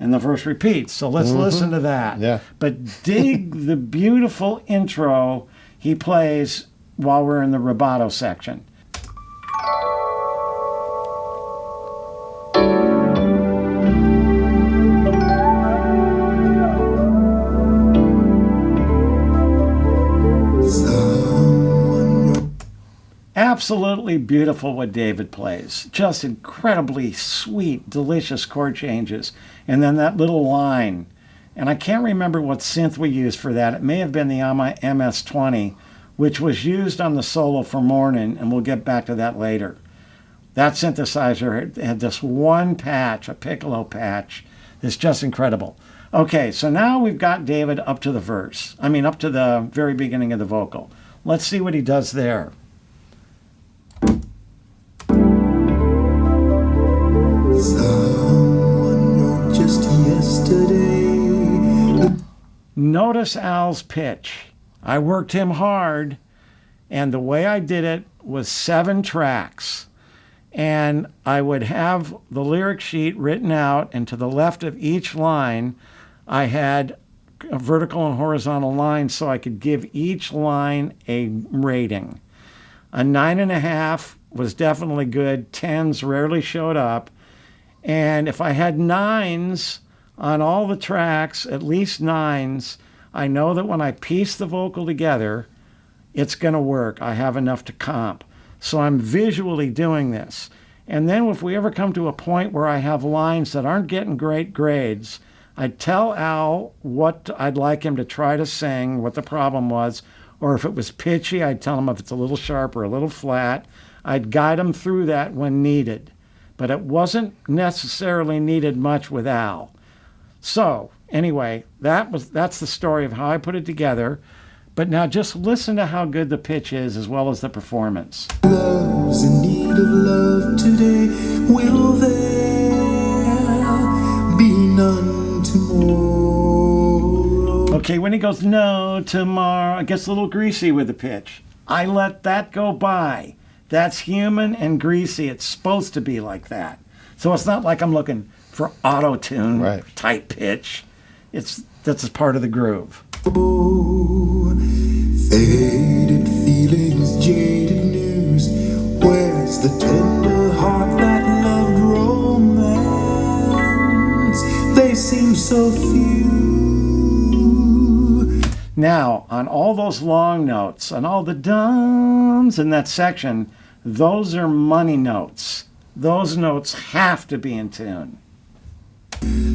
and the verse repeats. So let's listen to that. Yeah. But dig the beautiful intro he plays while we're in the rubato section. Absolutely beautiful what David plays. Just incredibly sweet, delicious chord changes. And then that little line. And I can't remember what synth we used for that. It may have been the MS-20, which was used on the solo for Morning, and we'll get back to that later. That synthesizer had this one patch, a piccolo patch, that's just incredible. Okay, so now we've got David up to the verse. I mean, up to the very beginning of the vocal. Let's see what he does there. Notice Al's pitch. I worked him hard, and the way I did it was 7 tracks. And I would have the lyric sheet written out, and to the left of each line, I had a vertical and horizontal line so I could give each line a rating. A 9.5 was definitely good. 10s rarely showed up. And if I had 9s on all the tracks, at least 9s, I know that when I piece the vocal together, it's going to work. I have enough to comp. So I'm visually doing this. And then if we ever come to a point where I have lines that aren't getting great grades, I'd tell Al what I'd like him to try to sing, what the problem was, or if it was pitchy, I'd tell him if it's a little sharp or a little flat. I'd guide him through that when needed. But it wasn't necessarily needed much with Al. So anyway, that's the story of how I put it together. But now just listen to how good the pitch is as well as the performance. Love's in need of love today. Will there be none tomorrow? Okay, when he goes, no, tomorrow, it gets a little greasy with the pitch. I let that go by. That's human and greasy. It's supposed to be like that. So it's not like I'm looking for auto-tune type pitch. That's a part of the groove. Oh, faded feelings, jaded news. Where's the tender heart that loved romance? They seem so few. Now, on all those long notes, on all the dums in that section, those are money notes. Those notes have to be in tune.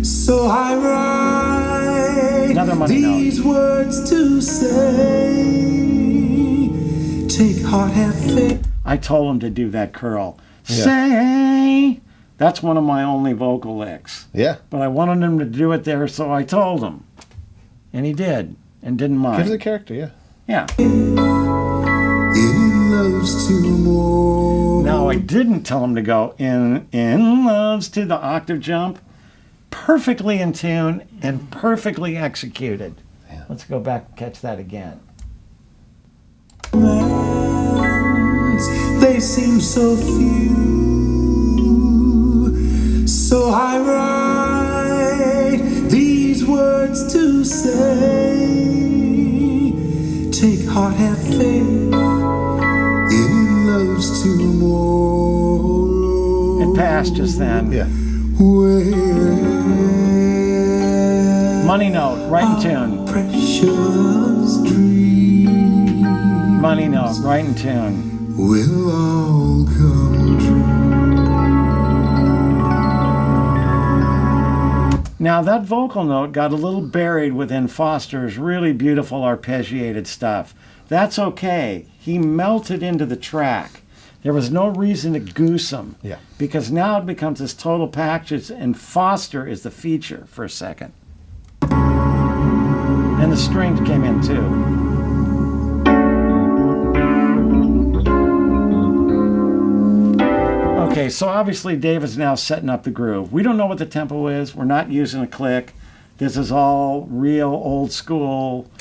So I write Another money these note. words to say, take heart, have faith. I told him to do that curl. Say, that's one of my only vocal licks. Yeah. But I wanted him to do it there, so I told him. And he did, and didn't mind. Gives the character, yeah. Yeah. In love's tomorrow. Now, I didn't tell him to go in loves to the octave jump. Perfectly in tune and perfectly executed. Yeah. Let's go back and catch that again. They seem so few. So I write these words to say, take heart, have faith in love's tomorrow. It passed just then. Yeah. Money note, right in tune. Precious dreams Money note, right in tune. will all come true. Now that vocal note got a little buried within Foster's really beautiful arpeggiated stuff. That's okay. He melted into the track. There was no reason to goose him. Yeah. Because now it becomes this total package, and Foster is the feature for a second. And the strings came in too. Okay, so obviously David's now setting up the groove. We don't know what the tempo is. We're not using a click. This is all real old school.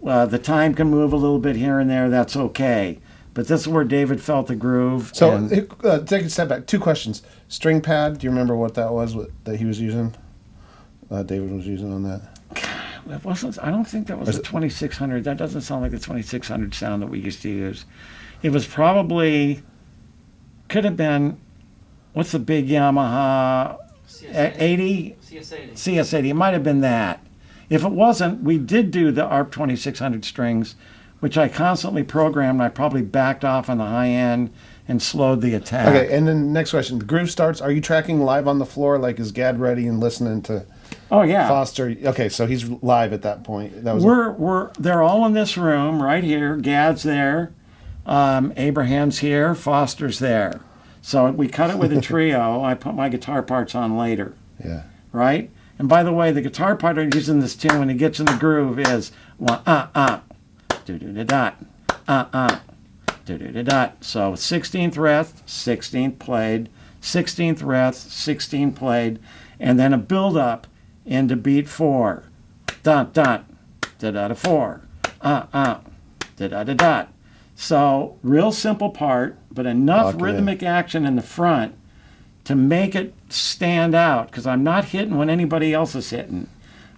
The time can move a little bit here and there. That's okay. But this is where David felt the groove. So take a step back. 2 questions. String pad, do you remember what that was that he was using? David was using on that? It wasn't. I don't think that was a 2600. That doesn't sound like the 2600 sound that we used to use. It was probably, could have been, what's the big Yamaha? CS80? CS80. It might have been that. If it wasn't, we did do the ARP 2600 strings, which I constantly programmed. I probably backed off on the high end and slowed the attack. Okay, and then next question. The groove starts. Are you tracking live on the floor? Like, is Gad ready and listening to Oh yeah. Foster? Okay, so he's live at that point. That was They're all in this room right here. Gad's there. Abraham's here. Foster's there. So we cut it with a trio. I put my guitar parts on later. Yeah. Right? And by the way, the guitar part I'm using this tune when it gets in the groove is one do-do-da-dot, do-do-da-dot. So 16th rest, 16th played, 16th rest, 16th played, and then a build up into beat 4. Dot dot da-da-da-4. Da-da-da-dot. So real simple part, but enough rhythmic action in the front to make it stand out, because I'm not hitting when anybody else is hitting.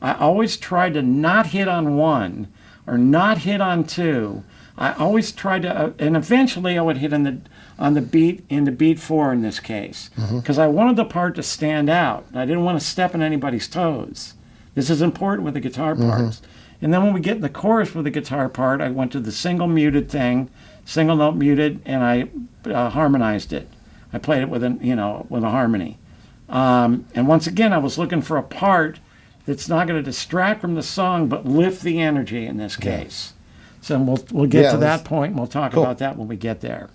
I always try to not hit on 1 or not hit on 2. I always try to, and eventually I would hit on the beat into beat 4 in this case, because I wanted the part to stand out. I didn't want to step on anybody's toes. This is important with the guitar parts. And then when we get in the chorus with the guitar part, I went to the single muted thing, single note muted, and I harmonized it. I played it with with a harmony. And once again, I was looking for a part that's not going to distract from the song, but lift the energy in this case. So we'll get to that point, and we'll talk about that when we get there.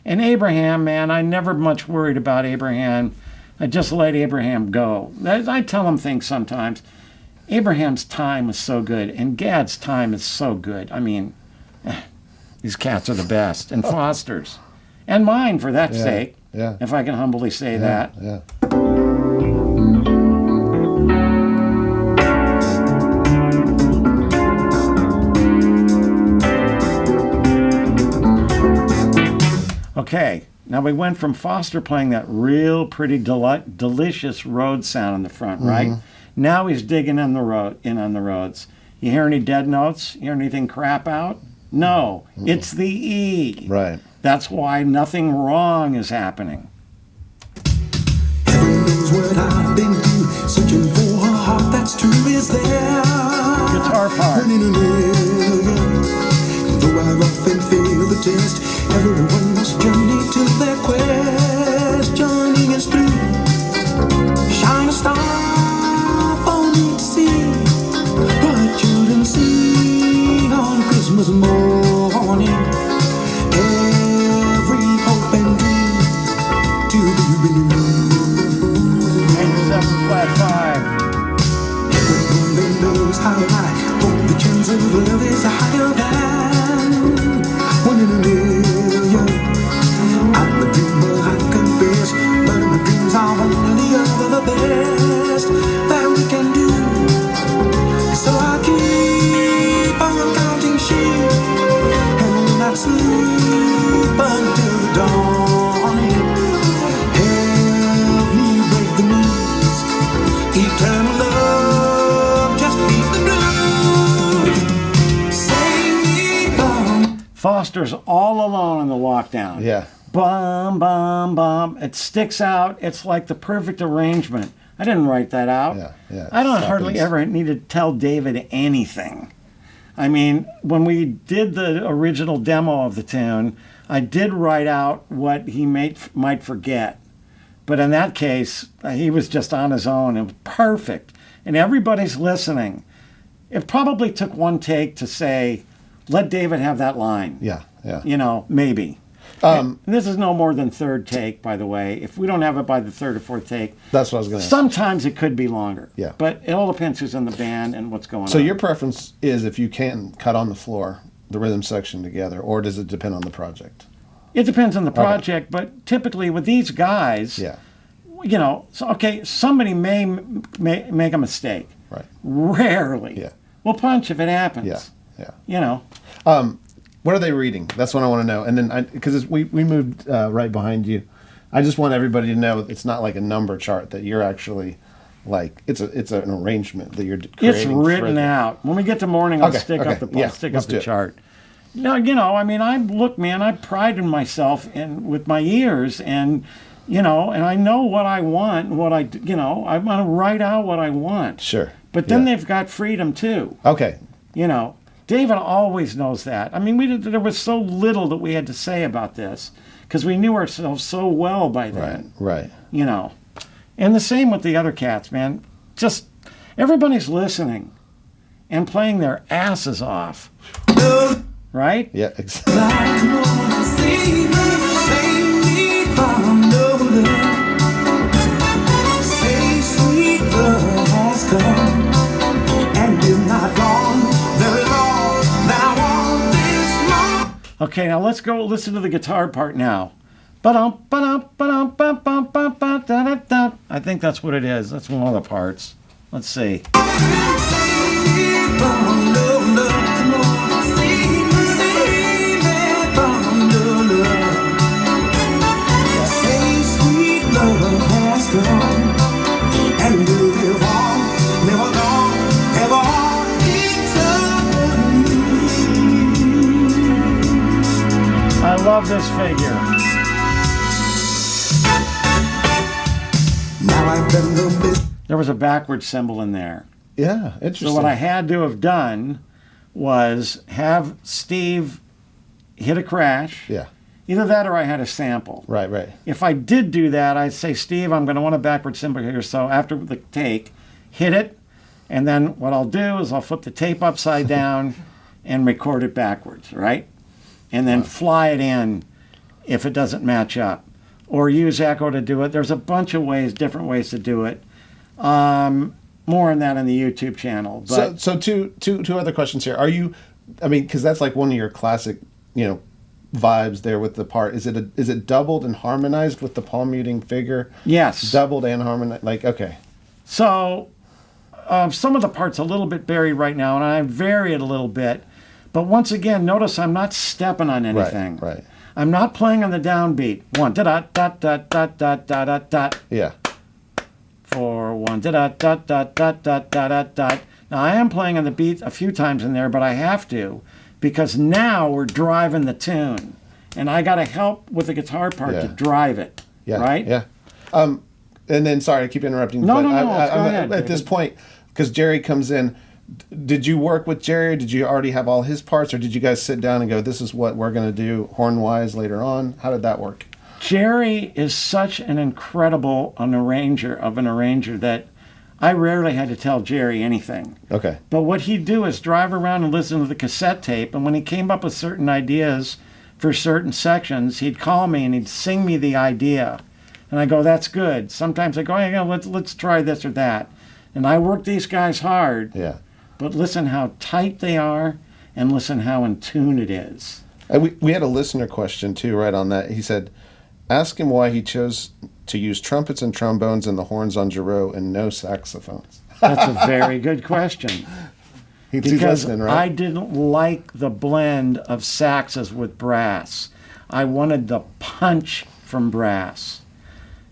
And Abraham, man, I never much worried about Abraham. I just let Abraham go. I tell him things sometimes. Abraham's time was so good, and Gad's time is so good. I mean, these cats are the best, and Foster's. And mine, for that sake, if I can humbly say that. Yeah. Okay, now we went from Foster playing that real pretty delicious Rhodes sound in the front, right? Now he's digging in on the Rhodes. You hear any dead notes? You hear anything crap out? No, it's the E. Right. That's why nothing wrong is happening. Heaven knows what I've been through, searching for a heart that's true is there. Guitar part. Running a million. Though I've often failed the test, everyone must journey to their quest. Journeying is through. Shine a star for me to see, what children see on Christmas morning. Every hope and dream to be renewed. Major 7 flat 5. Everyone knows how high, hope the chance of love is higher than 1 in a million. I'm a dreamer, I confess, but my dreams are only of the best that we can do. So I keep on counting sheep and will not sleep until the dawning. Help me break the news. Eternal love, just beat the blues. Save me, come. Foster's all alone in the lockdown. Yeah. Bum, bum, bum. It sticks out. It's like the perfect arrangement. I didn't write that out. Yeah. I don't hardly ever need to tell David anything. I mean, when we did the original demo of the tune, I did write out what he might forget. But in that case, he was just on his own. It was perfect. And everybody's listening. It probably took one take to say, let David have that line. Yeah. Maybe. And this is no more than third take, by the way. If we don't have it by the third or fourth take, That's what I was going to say. sometimes it could be longer. Yeah. But it all depends who's in the band and what's going on. So your preference is if you can cut on the floor the rhythm section together, or does it depend on the project? It depends on the project, but typically with these guys, somebody may make a mistake. Right. Rarely. Yeah. We'll punch if it happens. Yeah. What are they reading? That's what I want to know. And then, because we moved right behind you, I just want everybody to know it's not like a number chart, that you're actually like it's an arrangement that you're creating. It's written out. When we get to morning, I'll stick up the let's do it. chart. No, I mean, I pride in myself with my ears, and and I know what I want, and I want to write out what I want. Sure. But then they've got freedom too. Okay. David always knows that. I mean, there was so little that we had to say about this because we knew ourselves so well by then. Right. And the same with the other cats, man. Just everybody's listening and playing their asses off. Right? Yeah, exactly. Okay, now let's go listen to the guitar part now. I think that's what it is. That's one of the parts. Let's see. I love this figure. There was a backwards cymbal in there. Yeah, interesting. So what I had to have done was have Steve hit a crash. Yeah. Either that or I had a sample. Right. If I did do that, I'd say, Steve, I'm going to want a backward cymbal here. So after the take, hit it. And then what I'll do is I'll flip the tape upside down and record it backwards, right? And then fly it in if it doesn't match up. Or use echo to do it. There's a bunch of different ways to do it. More on that on the YouTube channel. But so two other questions here. Are you, because that's like one of your classic, vibes there with the part. Is it doubled and harmonized with the palm muting figure? Yes. Doubled and harmonized. Okay. So some of the parts a little bit buried right now, and I vary it a little bit. But once again, notice I'm not stepping on anything. Right. I'm not playing on the downbeat. 1 da da da da da da da da da. Yeah. 4 1 da da da da da da da da. Now I am playing on the beat a few times in there, but I have to because now we're driving the tune, and I got to help with the guitar part to drive it. Yeah. Right. Yeah. And then sorry, I keep interrupting. No. Go At ahead, this David. point, because Jerry comes in. Did you work with Jerry, or did you already have all his parts, or did you guys sit down and go, this is what we're going to do horn-wise later on? How did that work? Jerry is such an incredible arranger that I rarely had to tell Jerry anything. Okay. But what he'd do is drive around and listen to the cassette tape, and when he came up with certain ideas for certain sections, he'd call me and he'd sing me the idea. And I go, that's good. Sometimes I go, hey, let's try this or that. And I work these guys hard. Yeah. But listen how tight they are, and listen how in tune it is. And we had a listener question, too, right on that. He said, ask him why he chose to use trumpets and trombones and the horns on Giro and no saxophones. That's a very good question. He's Because listening, right? I didn't like the blend of saxes with brass. I wanted the punch from brass.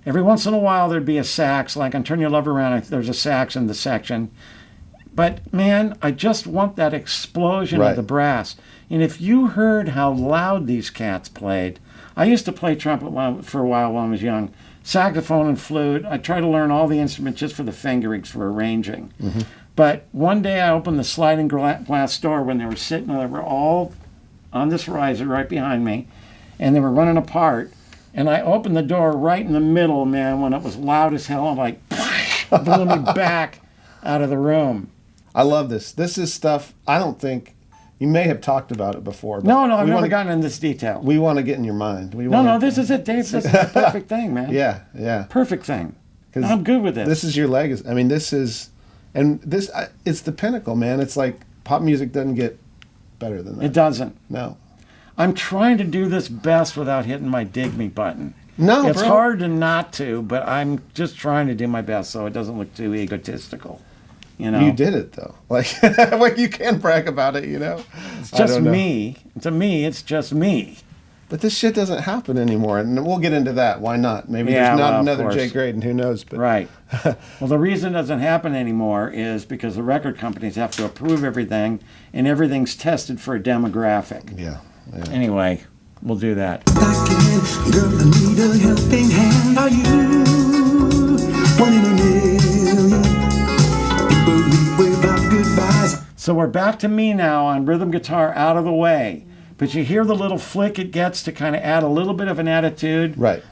Every once in a while there'd be a sax, like on Turn Your Love Around, there's a sax in the section. But, man, I just want that explosion of the brass. And if you heard how loud these cats played, I used to play trumpet for a while when I was young. Saxophone and flute. I tried to learn all the instruments just for the fingerings, for arranging. Mm-hmm. But one day I opened the sliding glass door when they were sitting, they were all on this riser right behind me, and they were running apart. And I opened the door right in the middle, man, when it was loud as hell. I'm like, blew me back out of the room. I love this. This is stuff I don't think you may have talked about it before. But No, I've never gotten into this detail. We want to get in your mind. This is it, Dave. This is the perfect thing, man. Yeah. Perfect thing. I'm good with this. This is your legacy. It's the pinnacle, man. It's like pop music doesn't get better than that. It doesn't. No. I'm trying to do this best without hitting my dig me button. No, it's bro. hard to not to, but I'm just trying to do my best so it doesn't look too egotistical. You did it though. Like you can brag about it. It's just me. To me, it's just me. But this shit doesn't happen anymore, and we'll get into that. Why not? Maybe Yeah, there's not well, of another course. Jay Graydon. Who knows? But Right. Well, the reason it doesn't happen anymore is because the record companies have to approve everything, and everything's tested for a demographic. yeah. Anyway, we'll do that. Again, girl, I need a helping hand. Are you one in a million? People leave without goodbyes. So we're back to me now on rhythm guitar, Out of the Way. But you hear the little flick it gets to kind of add a little bit of an attitude. Right.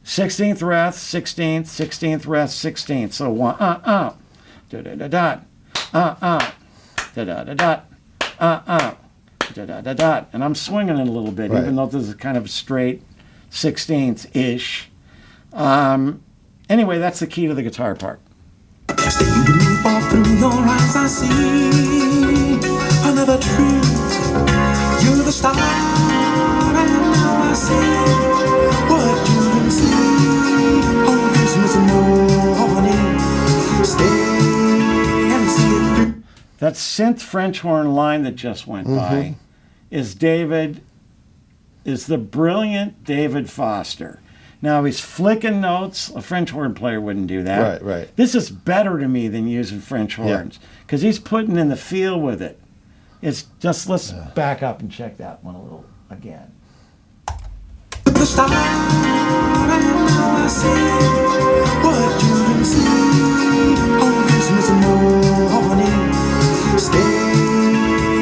16th rest, 16th, 16th rest, 16th. So one, da da da da, da da da da, da da da da. And I'm swinging it a little bit, Right. even though this is kind of straight 16th-ish. Anyway, that's the key to the guitar part. Staying with me, all through your eyes I see another truth. You're the star, and now I see what you can see on Christmas morning. Stay and see it through. That synth French horn line that just went by is the brilliant David Foster. Now he's flicking notes. A French horn player wouldn't do that. Right. This is better to me than using French horns because he's putting in the feel with it. It's just, let's back up and check that one a little again. The star, and now I see what you can see on Christmas morning. Stay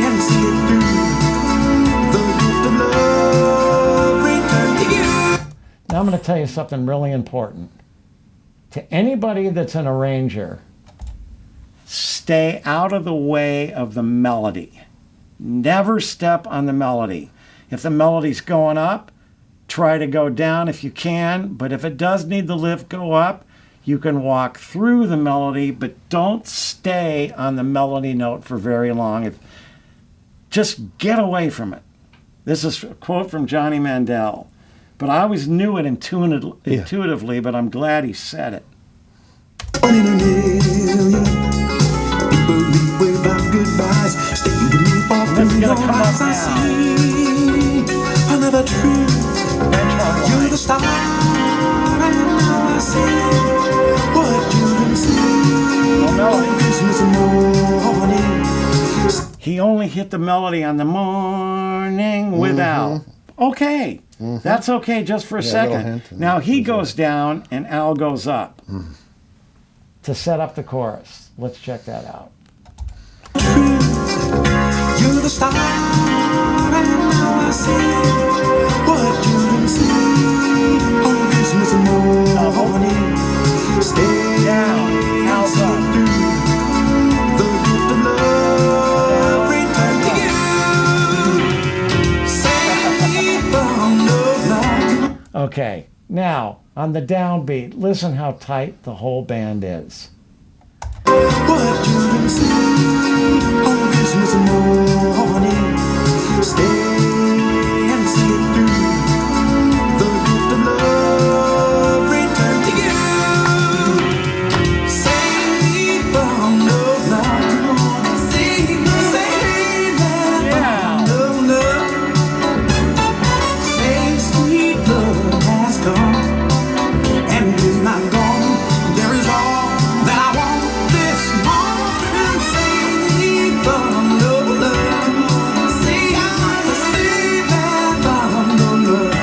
and see it through. The gift of love returned to you. Now I'm going to tell you something really important. To anybody that's an arranger, stay out of the way of the melody. Never step on the melody. If the melody's going up, try to go down if you can, but if it does need the lift go up, you can walk through the melody, but don't stay on the melody note for very long. Just get away from it. This is a quote from Johnny Mandel, but I always knew it intuitively, but I'm glad he said it. One in a million. People leave without goodbyes. Stay with me, all That's through gonna your come eyes up I now. see another truth. French horn You're line. the star, and now I see what you can see No melody. on Christmas morning. He only hit the melody on the morning without. Okay, that's okay just for a Yeah, a little second. hint and Now he goes goes down and Al goes up to set up the chorus. Let's check that out. You're the star, and now I see what you can see on Christmas morning. Stay Down, Al's up. the gift of love returned to you. Save from no love. Okay, now on the downbeat, listen how tight the whole band is. What you can see on Christmas morning. Stay and see it through. The gift of love returned to you. Save from no love. Save Yeah. from no love. Say sweet love has come and it is not gone. There is all that I want this morning. Save from no love. Save from no love.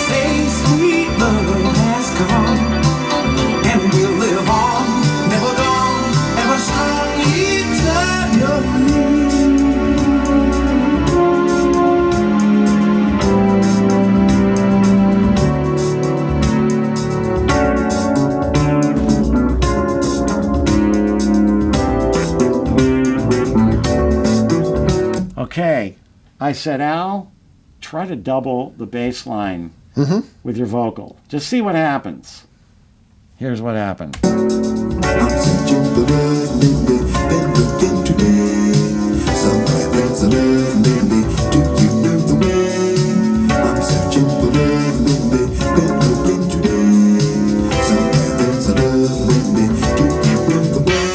Say sweet love has come and we'll live on, never gone, ever strong eternally. Okay, I said, Al, try to double the bass line with your vocal. Just see what happens. Here's what happened. I'm searching for love, baby, been looking today. Somewhere there's a love, baby, do you know the way? I'm searching for love, baby, been looking today. Somewhere there's a love, baby, do you know the way?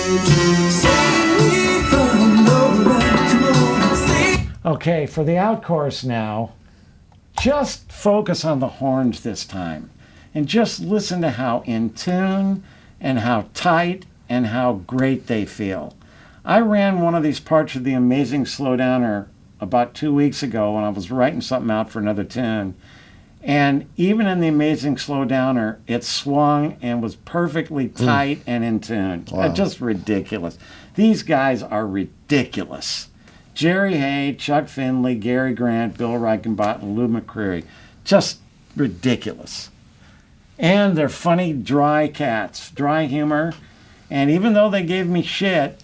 Save from no love, come on, save. Okay, for the out chorus now, just focus on the horns this time. And just listen to how in tune and how tight and how great they feel. I ran one of these parts of the Amazing Slowdowner about 2 weeks ago when I was writing something out for another tune. And even in the Amazing Slowdowner, it swung and was perfectly tight and in tune. Wow. Just ridiculous. These guys are ridiculous. Jerry Hay, Chuck Findlay, Gary Grant, Bill Reichenbach, Lou McCreary. Just ridiculous. And they're funny, dry cats, dry humor. And even though they gave me shit,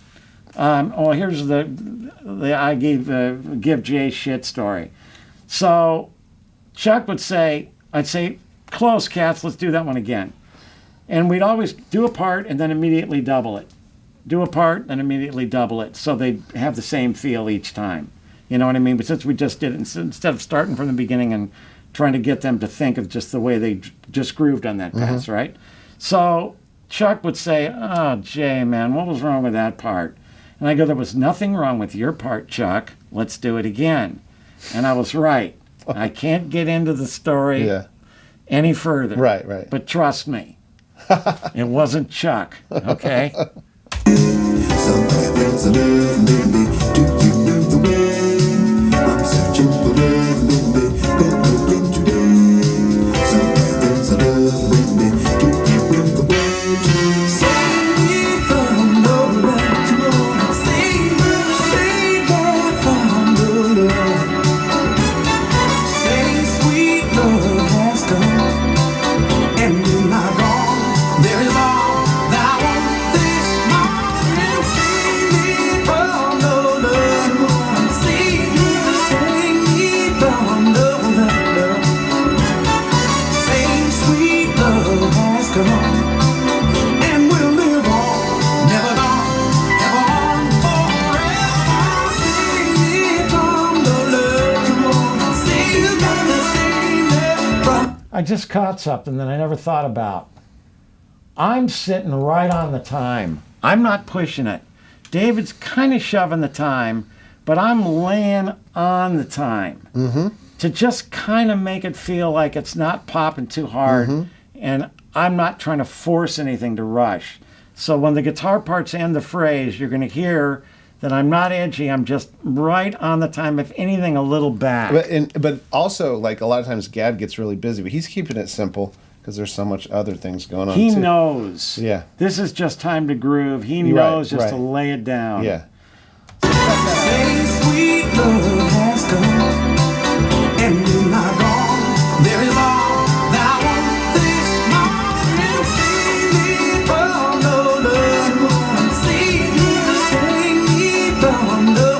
here's I give Jay shit story. So Chuck would say, I'd say, close, cats, let's do that one again. And we'd always do a part and then immediately double it. Do a part, then immediately double it. So they have the same feel each time. You know what I mean? But since we just did it, instead of starting from the beginning and trying to get them to think of just the way they just grooved on that pass, right? So Chuck would say, oh, Jay, man, what was wrong with that part? And I go, there was nothing wrong with your part, Chuck. Let's do it again. And I was right. I can't get into the story any further. Right. But trust me, it wasn't Chuck, okay? Somewhere there's a love, baby. Do you know the way? I'm searching for love, baby. Better looking today. Somewhere there's a love, baby. Do you know the way to save me from the love tomorrow? Save me from the love. Say sweet love has come, and in my wrong there is all that I want this morning. Save me from the love, save me from the love. Say sweet love has come, and we'll live on, never gone, ever on forever. Save me from the love, come on, save me from. I just caught something that I never thought about. I'm sitting right on the time. I'm not pushing it. David's kind of shoving the time, but I'm laying on the time to just kind of make it feel like it's not popping too hard, and I'm not trying to force anything to rush. So when the guitar parts end the phrase, you're going to hear that I'm not edgy. I'm just right on the time, if anything, a little back. But also, like, a lot of times Gad gets really busy, but he's keeping it simple because there's so much other things going on. He too. knows. Yeah. This is just time to groove. He knows just to lay it down. Yeah. Say sweet love has come, and in my wrong there is all that I want this morning. Save me from the love, save me from the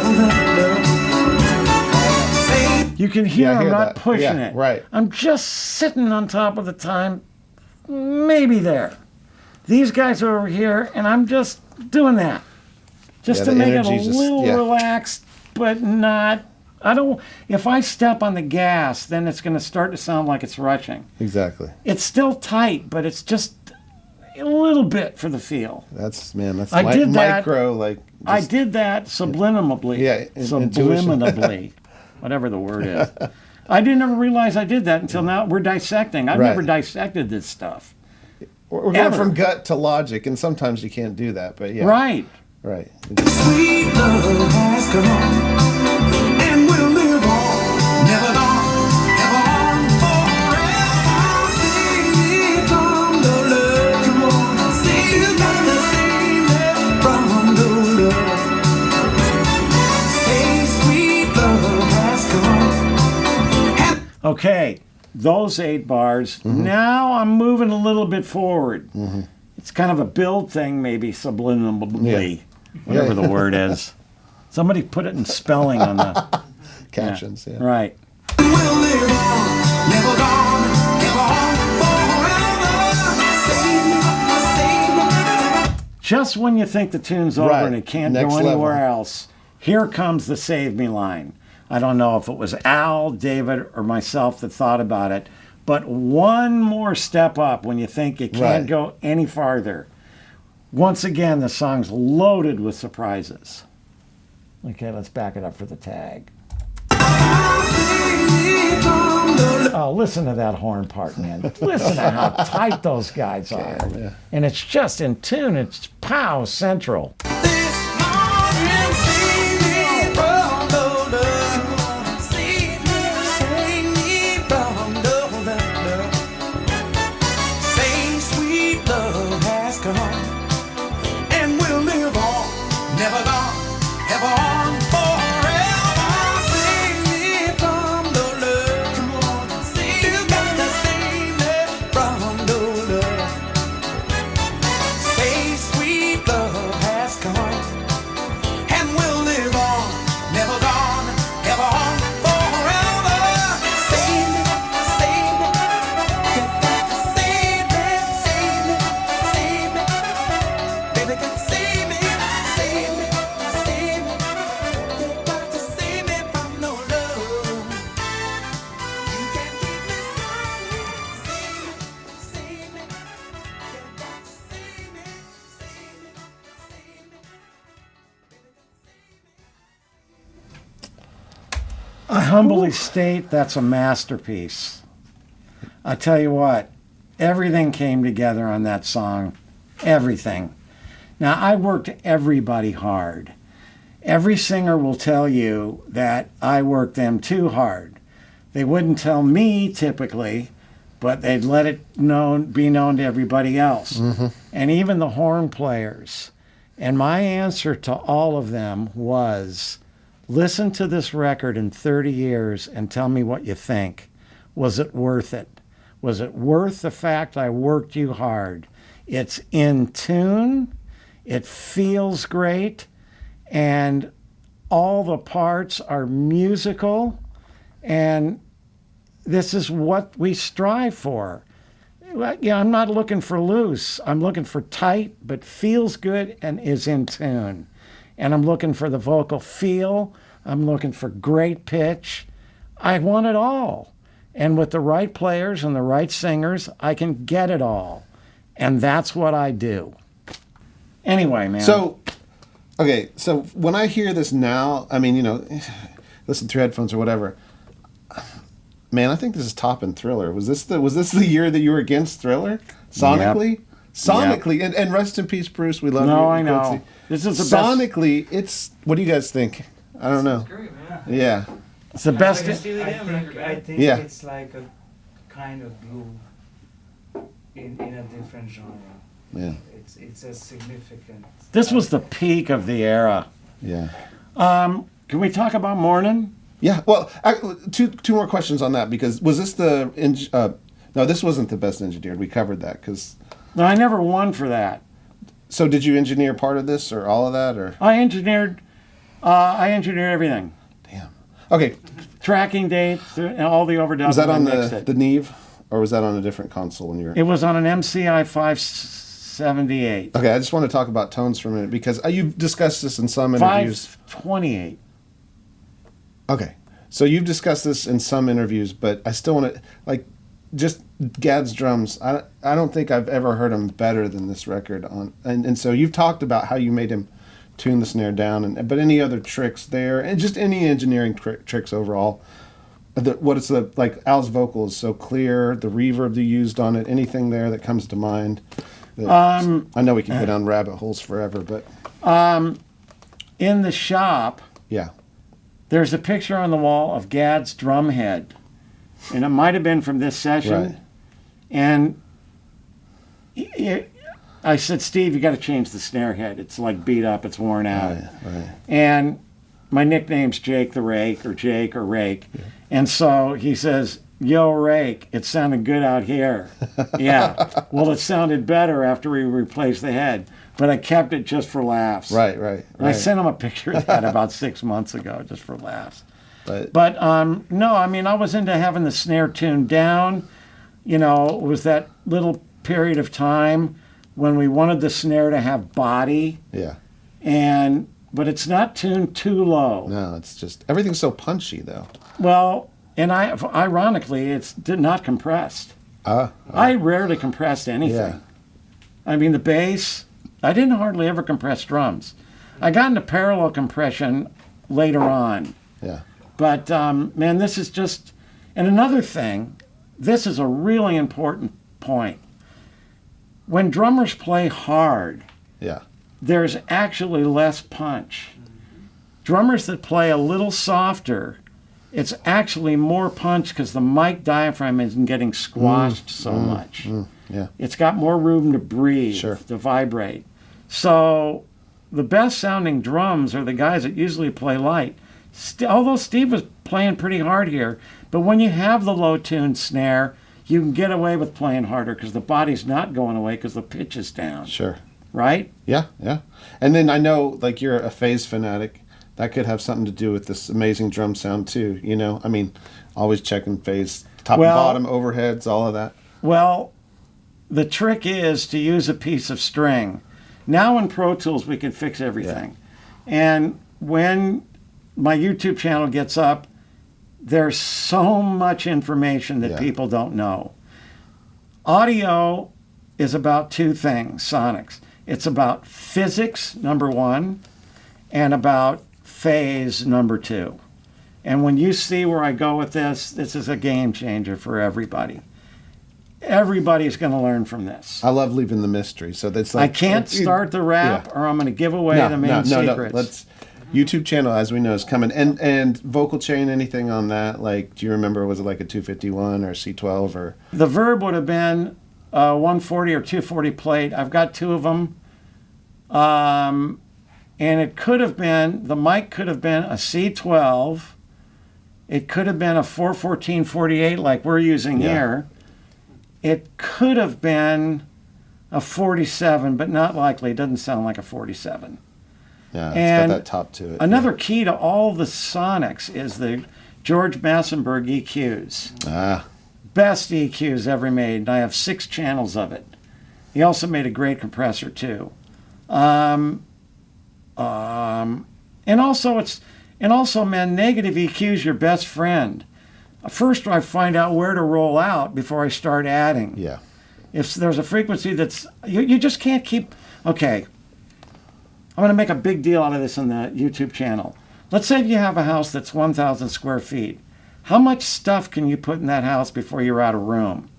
love. You can hear Yeah, I I'm hear not that. pushing Yeah, it. right. I'm just sitting on top of the time, maybe there. These guys are over here, and I'm just doing that. Just to the make it a energy's just- little yeah. relaxed, but not. I don't. If I step on the gas, then it's going to start to sound like it's rushing. Exactly. It's still tight, but it's just a little bit for the feel. That's I did that. micro, like. I just- did that subliminally. Yeah, subliminally, whatever the word is. I didn't ever realize I did that until now. We're dissecting. I've Right. never dissected this stuff. We're going Ever. from gut to logic, and sometimes you can't do that, but yeah. Right. Right. Sweet love has come, and we'll live on, never gone, ever on forever. Save me from the love, come on, save me from the love. Say sweet love has come. Okay, those 8 bars. Now I'm moving a little bit forward. It's kind of a build thing, maybe subliminally, whatever the word is. Somebody put it in spelling on the Captions, yeah. Right. We'll live on, never gone, ever on forever. Save me. Just when you think the tune's over Right. and it can't Next go anywhere level. else, here comes the Save Me line. I don't know if it was Al, David, or myself that thought about it, but one more step up when you think you can't Right. go any farther. Once again, the song's loaded with surprises. Okay, let's back it up for the tag. Oh, listen to that horn part, man. Listen to how tight those guys are. Yeah. And it's just in tune. It's pow central. I humbly state that's a masterpiece. I tell you what, everything came together on that song. Everything. Now, I worked everybody hard. Every singer will tell you that I worked them too hard. They wouldn't tell me typically, but they'd let it be known to everybody else. Mm-hmm. And even the horn players. And my answer to all of them was, listen to this record in 30 years and tell me what you think. Was it worth it? Was it worth the fact I worked you hard? It's in tune, it feels great, and all the parts are musical, and this is what we strive for. Yeah, I'm not looking for loose. I'm looking for tight, but feels good and is in tune. And I'm looking for the vocal feel. I'm looking for great pitch. I want it all. And with the right players and the right singers, I can get it all. And that's what I do. Anyway, man. So when I hear this now, I mean, listen through headphones or whatever. Man, I think this is topping Thriller. Was this the year that you were against Thriller? Sonically? Yep. Sonically. Yep. And rest in peace, Bruce. We love you. No, I know. This is the sonically, best. What do you guys think? I don't know. Great, yeah. It's the best. I think yeah. It's like a kind of blue in a different genre. Yeah. It's a significant. This was the peak of the era. Yeah. Can we talk about Morning? Yeah. Well, two more questions on that, because was this no, this wasn't the best engineered. We covered that because. No, I never won for that. So did you engineer part of this or all of that, or? I engineered everything. Damn. Okay. Tracking dates and all the overdubs. Was that on the Neve, or was that on a different console when you were? It was on an MCI 578. Okay, I just want to talk about tones for a minute, because you've discussed this in some interviews. 528. Okay, so you've discussed this in some interviews, but I still want to, just Gad's drums. I don't think I've ever heard him better than this record on. And so you've talked about how you made him tune the snare down, but any other tricks there, and just any engineering tricks overall. Al's vocal is so clear, the reverb you used on it, anything there that comes to mind. I know we can go down rabbit holes forever, but in the shop, yeah, there's a picture on the wall of Gad's drum head, and it might have been from this session. Right. And I said, Steve, you got to change the snare head. It's like beat up, it's worn out. Right. And my nickname's Jake the Rake, or Jake or Rake. Yeah. And so he says, yo, Rake, it sounded good out here. Yeah. Well, it sounded better after we replaced the head, but I kept it just for laughs. Right. And I sent him a picture of that about 6 months ago, just for laughs. But no, I mean, I was into having the snare tuned down. It was that little period of time when we wanted the snare to have body. Yeah. But it's not tuned too low. No, it's just, everything's so punchy, though. Well, and ironically, it's not compressed. I rarely compressed anything. Yeah. I mean, the bass, I didn't hardly ever compress drums. I got into parallel compression later on. Yeah. But, man, this is just, And another thing, this is a really important point. When drummers play hard, Yeah. there's actually less punch. Drummers that play a little softer, it's actually more punch because the mic diaphragm isn't getting squashed so much. Yeah. It's got more room to breathe, Sure. to vibrate. So the best sounding drums are the guys that usually play light. Although Steve was playing pretty hard here, but when you have the low tuned snare, you can get away with playing harder because the body's not going away because the pitch is down. Sure. Right? Yeah, yeah. And then I know, like, you're a phase fanatic. That could have something to do with this amazing drum sound too, you know? I mean, always checking phase, top and bottom, overheads, all of that. Well, the trick is to use a piece of string. Now in Pro Tools, we can fix everything. And when my YouTube channel gets up, there's so much information that people don't know. Audio is about two things, sonics. It's about physics, number one, and about phase, number two. And when you see where I go with this, this is a game changer for everybody. Everybody's going to learn from this. I love leaving the mystery. So that's like, I can't start the rap or I'm going to give away the main secrets. Let's YouTube channel, as we know, is coming. And vocal chain, anything on that? Like, do you remember, was it like a 251 or C12 or? The Verb would have been 140 or 240 plate. I've got two of them. And it could have been, the mic could have been a C12. It could have been a 414-48 like we're using here. It could have been a 47, but not likely. It doesn't sound like a 47. Yeah, it's And got that top to it. Another key to all the sonics is the George Massenburg EQs. Best EQs ever made, and I have 6 channels of it. He also made a great compressor too. And also, man, negative EQ's your best friend. First, I find out where to roll out before I start adding. Yeah. If there's a frequency that's, you just can't keep, okay. I'm going to make a big deal out of this on the YouTube channel. Let's say if you have a house that's 1,000 square feet. How much stuff can you put in that house before you're out of room?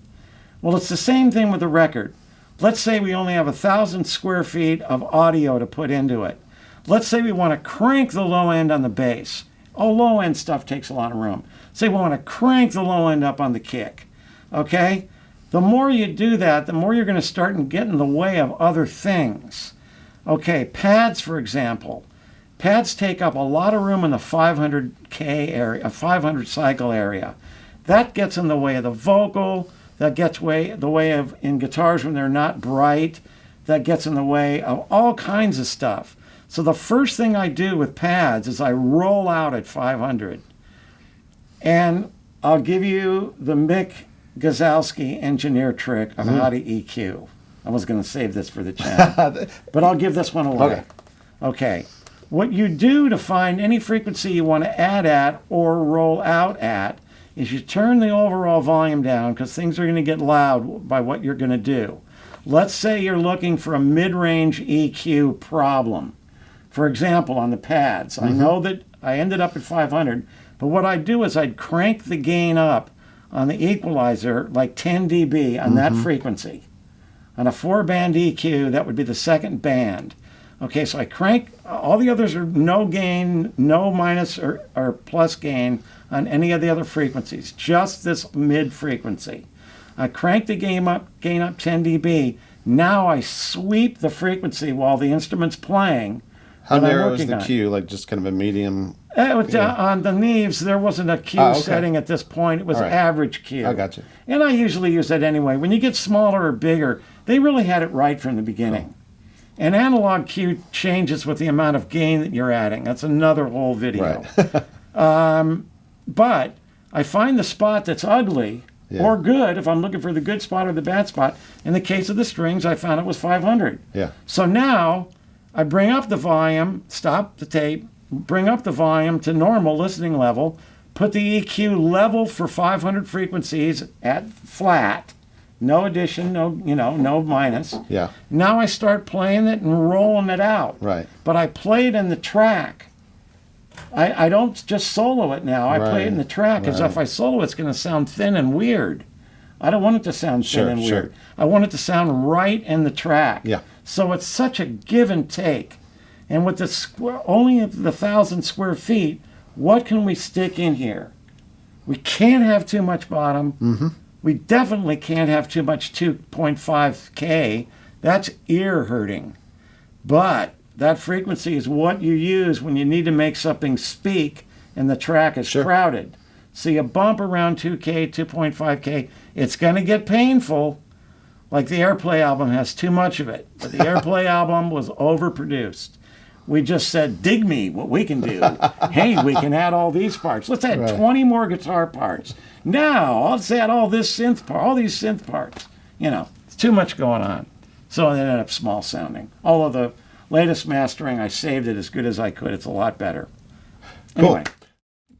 Well, it's the same thing with the record. Let's say we only have 1,000 square feet of audio to put into it. Let's say we want to crank the low end on the bass. Oh, low end stuff takes a lot of room. Say we want to crank the low end up on the kick. Okay? The more you do that, the more you're going to start and get in the way of other things. Okay, pads, for example. Pads take up a lot of room in the 500K area, 500 cycle area. That gets in the way of the vocal. That gets the way of, in guitars when they're not bright. That gets in the way of all kinds of stuff. So the first thing I do with pads is I roll out at 500. And I'll give you the Mick Gazowski engineer trick of how to EQ. I was going to save this for the channel, but I'll give this one away. Okay. What you do to find any frequency you want to add at or roll out at is you turn the overall volume down because things are going to get loud by what you're going to do. Let's say you're looking for a mid-range EQ problem. For example, on the pads, I know that I ended up at 500, but what I'd do is I'd crank the gain up on the equalizer like 10 dB on that frequency. On a 4-band EQ, that would be the second band. Okay, so I crank, all the others are no gain, no minus or plus gain on any of the other frequencies, just this mid frequency. I crank the gain up 10 dB. Now I sweep the frequency while the instrument's playing. How narrow is the Q? Like just kind of a medium? On the Neves, there wasn't a Q setting at this point. It was average Q. I got you. And I usually use that anyway. When you get smaller or bigger, they really had it right from the beginning. And analog Q changes with the amount of gain that you're adding. That's another whole video. Right. But I find the spot that's ugly or good, if I'm looking for the good spot or the bad spot. In the case of the strings, I found it was 500. Yeah. So now I bring up the volume, stop the tape, bring up the volume to normal listening level, put the EQ level for 500 frequencies at flat, no addition, no minus. Yeah. Now I start playing it and rolling it out. Right. But I play it in the track I don't just solo it now. I play it in the track, because if I solo it's going to sound thin and weird. I don't want it to sound thin and weird. I want it to sound right in the track. Yeah. So it's such a give and take. And with only the 1,000 square feet, what can we stick in here? We can't have too much bottom. Mm-hmm. We definitely can't have too much 2.5K. That's ear hurting. But that frequency is what you use when you need to make something speak and the track is crowded. So you bump around 2K, 2.5K. It's going to get painful. Like the Airplay album has too much of it. But the Airplay album was overproduced. We just said, dig me, what we can do. Hey, we can add all these parts. Let's add 20 more guitar parts. Now, let's add all these synth parts. You know, it's too much going on. So it ended up small sounding. All of the latest mastering, I saved it as good as I could. It's a lot better. Anyway. Cool.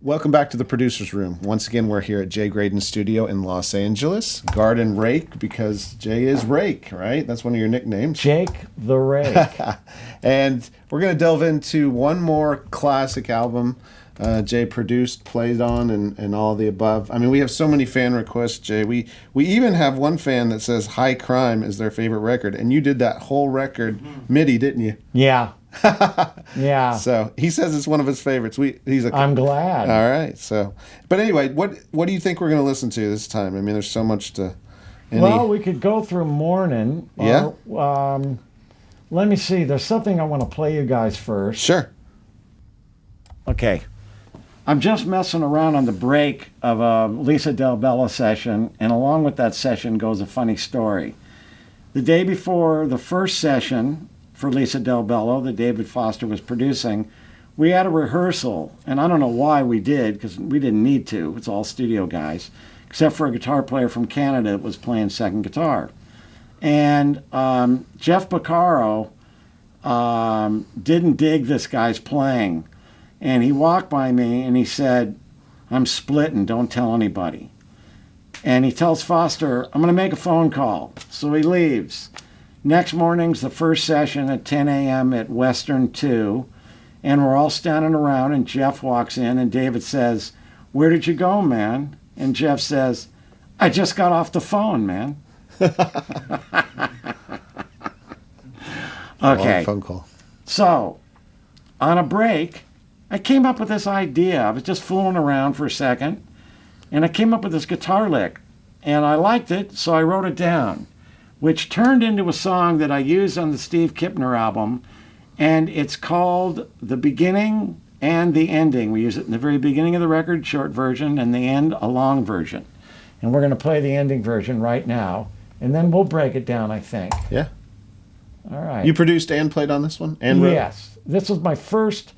Welcome back to the Producer's Room. Once again, we're here at Jay Graydon Studio in Los Angeles. Garden Rake, because Jay is Rake, right? That's one of your nicknames. Jake the Rake. And we're going to delve into one more classic album Jay produced, played on, and all the above. I mean, we have so many fan requests, Jay. We even have one fan that says High Crime is their favorite record, and you did that whole record MIDI, didn't you? Yeah. Yeah. So he says it's one of his favorites. I'm glad. All right. So, but anyway, what do you think we're going to listen to this time? I mean, there's so much to. Well, we could go through Morning. Yeah. Let me see. There's something I want to play you guys first. Sure. Okay. I'm just messing around on the break of a Lisa Del Bella session, and along with that session goes a funny story. The day before the first session for Lisa Del Bello that David Foster was producing, we had a rehearsal, and I don't know why we did, because we didn't need to. It's all studio guys, except for a guitar player from Canada that was playing second guitar. And Jeff Beccaro didn't dig this guy's playing, and he walked by me and he said, "I'm splitting, don't tell anybody." And he tells Foster, "I'm going to make a phone call." So he leaves. Next morning's the first session at 10 a.m. at Western 2, and we're all standing around, and Jeff walks in, and David says, "Where did you go, man?" And Jeff says, "I just got off the phone, man." Okay. Phone call. So, on a break, I came up with this idea. I was just fooling around for a second, and I came up with this guitar lick, and I liked it, so I wrote it down, which turned into a song that I used on the Steve Kipner album, and it's called The Beginning and the Ending. We use it in the very beginning of the record, short version, and the end, a long version. And we're going to play the ending version right now, and then we'll break it down, I think. Yeah. All right. You produced and played on this one? And wrote? Yes. This was my first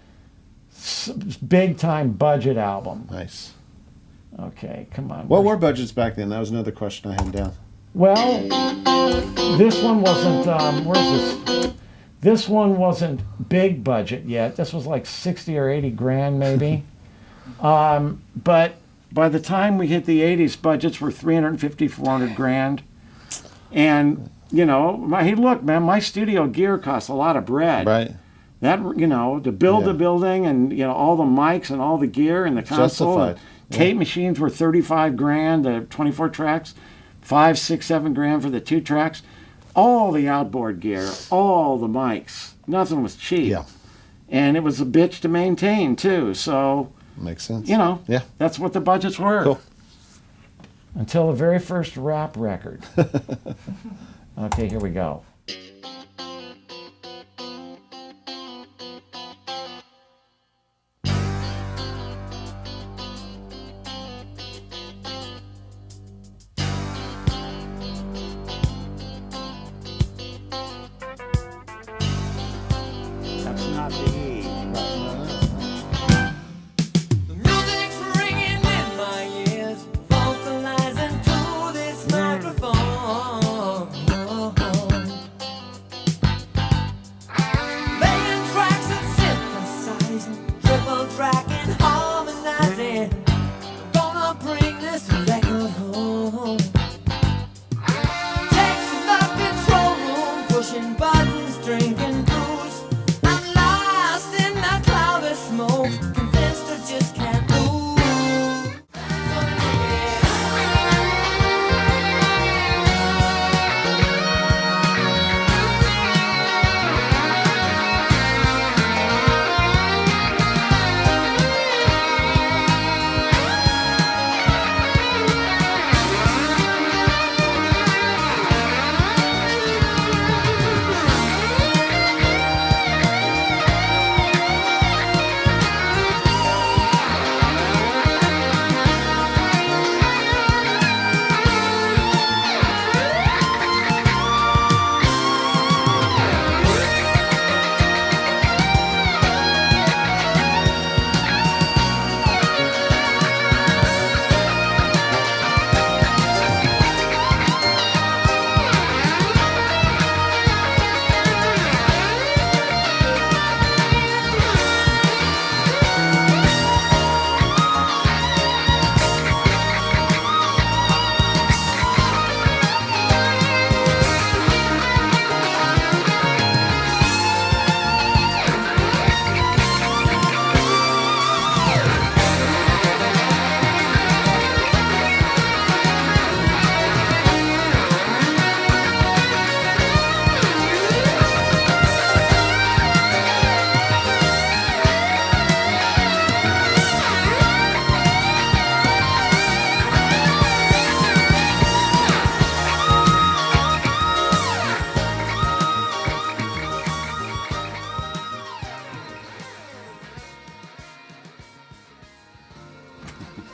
big-time budget album. Nice. Okay, come on. What were budgets back then? That was another question I had down. Well, this one wasn't, where's this? This one wasn't big budget yet. This was like 60 or 80 grand maybe. But by the time we hit the 80s, budgets were 350, 400 grand. And, you know, hey, look, man, my studio gear costs a lot of bread. Right. That, you know, to build the building and, you know, all the mics and all the gear and the console. Justified. Tape machines were 35 grand, the 24 tracks, 5, 6, 7 grand for the 2 tracks. All the outboard gear, all the mics. Nothing was cheap. Yeah. And it was a bitch to maintain, too. So, Makes sense. you know, Yeah. that's what the budgets were. Cool. Until the very first rap record. Okay, here we go. That's not the E. The music's ringing in my ears, vocalizing to this microphone.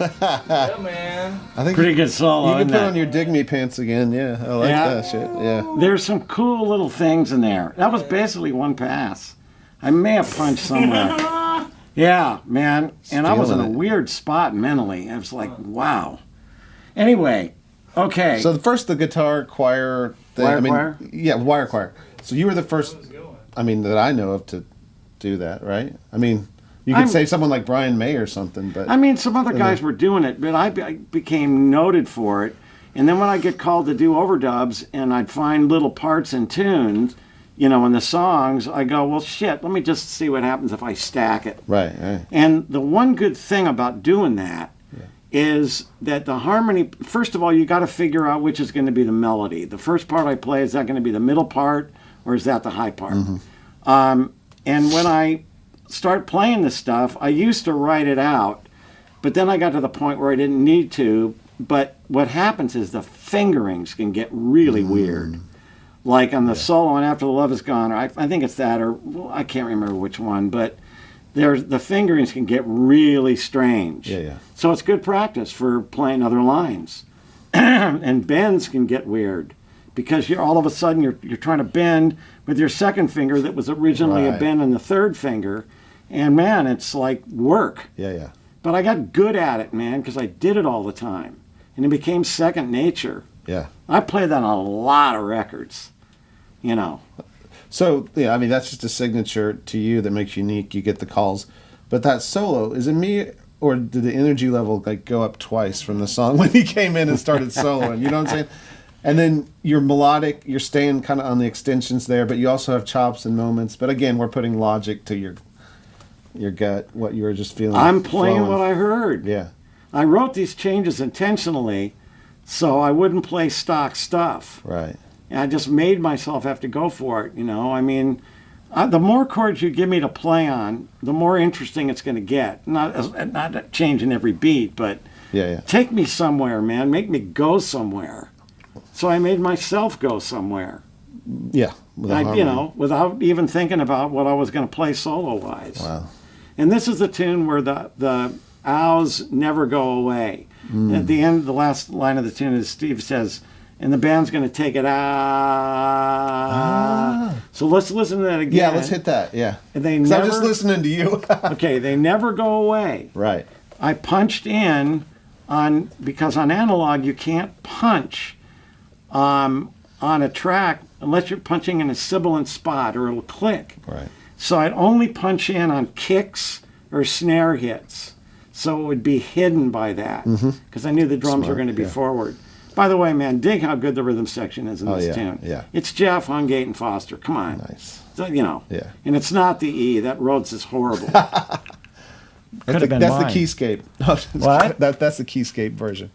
Yeah, man. I think Pretty good solo, You can isn't put it? on your Dig Me pants again. Yeah, I like Yeah. that shit. Yeah. There's some cool little things in there. That was basically one pass. I may have punched somewhere. Yeah, man. And I was in a Feeling it. weird spot mentally. I was like, wow. Anyway, okay. So the guitar choir thing. Wire choir? Yeah, wire choir. So you were the first, that I know of to do that, right? I mean, you could say someone like Brian May or something, but I mean, some other guys were doing it, but I became noted for it. And then when I get called to do overdubs and I'd find little parts and tunes, in the songs, I go, well, shit, let me just see what happens if I stack it. right. And the one good thing about doing that is that the harmony, first of all, you got to figure out which is going to be the melody. The first part I play, is that going to be the middle part or is that the high part? And when I start playing this stuff, I used to write it out, but then I got to the point where I didn't need to. But what happens is the fingerings can get really weird. Like on the solo and After the Love Is Gone, or I think it's that, or I can't remember which one, but the fingerings can get really strange. Yeah. So it's good practice for playing other lines. And bends can get weird because all of a sudden you're trying to bend with your second finger that was originally a Right. bend in the third finger, and man, it's like work. Yeah. But I got good at it, man, because I did it all the time, and it became second nature. Yeah. I play that on a lot of records, So, yeah, I mean, that's just a signature to you that makes you unique. You get the calls. But that solo, is it me or did the energy level like go up twice from the song when he came in and started soloing? You know what I'm saying? And then you're melodic, you're staying kind of on the extensions there, but you also have chops and moments. But again, we're putting logic to your gut, what you were just feeling. I'm playing flowing. what I heard. Yeah. I wrote these changes intentionally so I wouldn't play stock stuff. Right. And I just made myself have to go for it, I mean, the more chords you give me to play on, the more interesting it's going to get. Not changing every beat, but Yeah. take me somewhere, man. Make me go somewhere. So I made myself go somewhere. Yeah. With a harmony. Without even thinking about what I was going to play solo-wise. Wow. And this is the tune where the ows never go away. At the end, the last line of the tune is Steve says, and the band's going to take it So let's listen to that again. Yeah, let's hit that. Yeah. And they 'Cause never, I'm just listening to you. okay, they never go away. Right. I punched in because on analog you can't punch on a track unless you're punching in a sibilant spot or it'll click. Right. So I'd only punch in on kicks or snare hits. So it would be hidden by that because I knew the drums were Smart, going to be yeah. forward. By the way, man, dig how good the rhythm section is in Oh, this yeah, tune. yeah. It's Jeff, Hungate, and Foster. Come on. Nice. So, Yeah. And it's not the E. That Rhodes is horrible. That's Could have been that's mine. the keyscape. What? That's the keyscape version.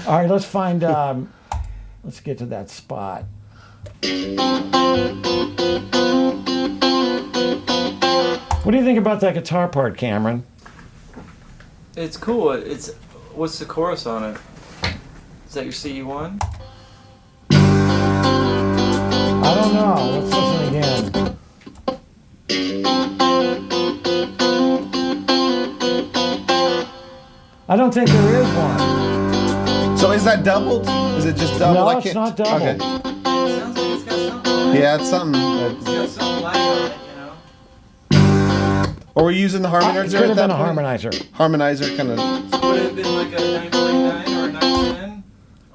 All right, let's find. Let's get to that spot. What do you think about that guitar part, Cameron? It's cool. What's the chorus on it? Is that your CE1? I don't know. Let's listen again. I don't think there is one. So is that doubled? Is it just double? No, I it's can't- not doubled. Okay. Sounds like it's got something on it. Yeah, it's something. It's got something light on it, Or we're using the harmonizer. It could have at been that a point? harmonizer. Harmonizer kind of. Would it have been like a 949 or a 910?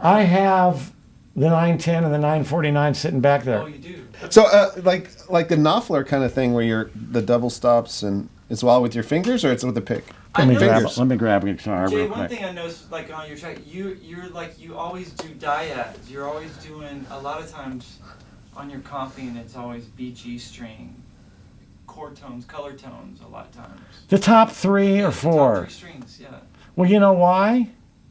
I have the 910 and the 949 sitting back Oh, there. you do. So like the Knopfler kind of thing where you're the double stops and it's all with your fingers or it's with the pick. Let me Fingers. grab a guitar Jay, real one quick. thing I noticed, like on your track, you always do dyads. You're always doing a lot of times on your comping. It's always B G string, chord tones, color tones. A lot of times. The top three or The top four. 3 strings, yeah. Well, you know why?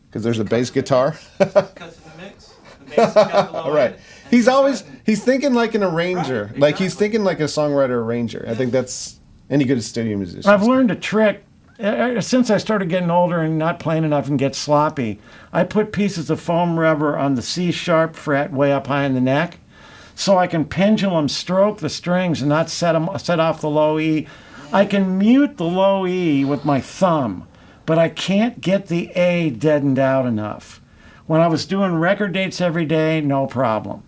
Because there's a bass guitar. Cuts in the mix. The bass has got the low All right. end, and He's thinking like an arranger. Right, Like he's exactly. thinking like a songwriter arranger. I think that's any good studio musician. I've learned a trick. Since I started getting older and not playing enough and get sloppy, I put pieces of foam rubber on the C sharp fret way up high in the neck, so I can pendulum stroke the strings and not set off the low E. I can mute the low E with my thumb, but I can't get the A deadened out enough. When I was doing record dates every day, no problem.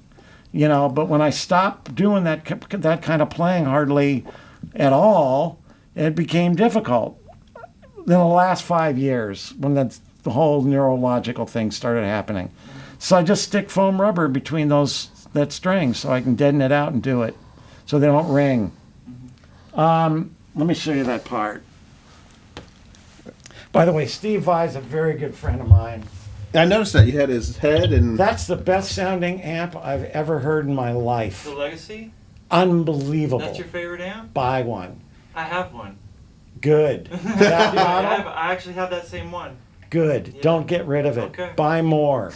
You know, but when I stopped doing that kind of playing hardly at all, it became difficult. In the last 5 years, when the whole neurological thing started happening. So I just stick foam rubber between that string so I can deaden it out and do it so they don't ring. Let me show you that part. By the way, Steve Vai's a very good friend of mine. I noticed that you had his head and... That's the best sounding amp I've ever heard in my life. The Legacy? Unbelievable. That's your favorite amp? Buy one. I have one. Good. That model? I actually have that same one. Good. Yeah. Don't get rid of it. Okay. Buy more.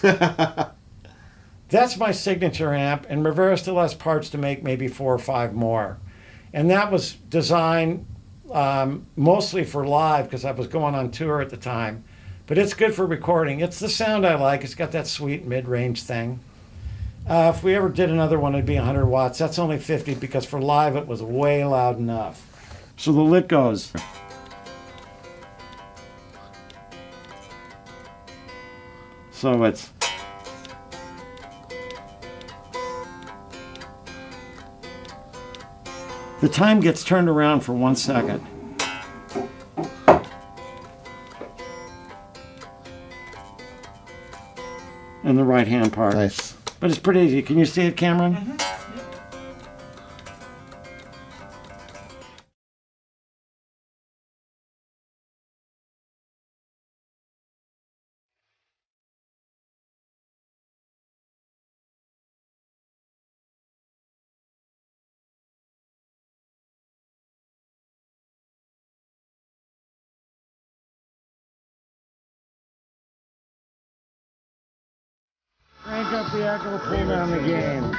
That's my signature amp, and Rivera still has parts to make maybe 4 or 5 more. And that was designed mostly for live because I was going on tour at the time. But it's good for recording. It's the sound I like. It's got that sweet mid-range thing. If we ever did another one, it'd be 100 watts. That's only 50 because for live it was way loud enough. So the lick goes. So it's... The time gets turned around for 1 second. In the right hand part. Nice. But it's pretty easy. Can you see it, Cameron? Mm-hmm. Crank up the echo, pull down the gain.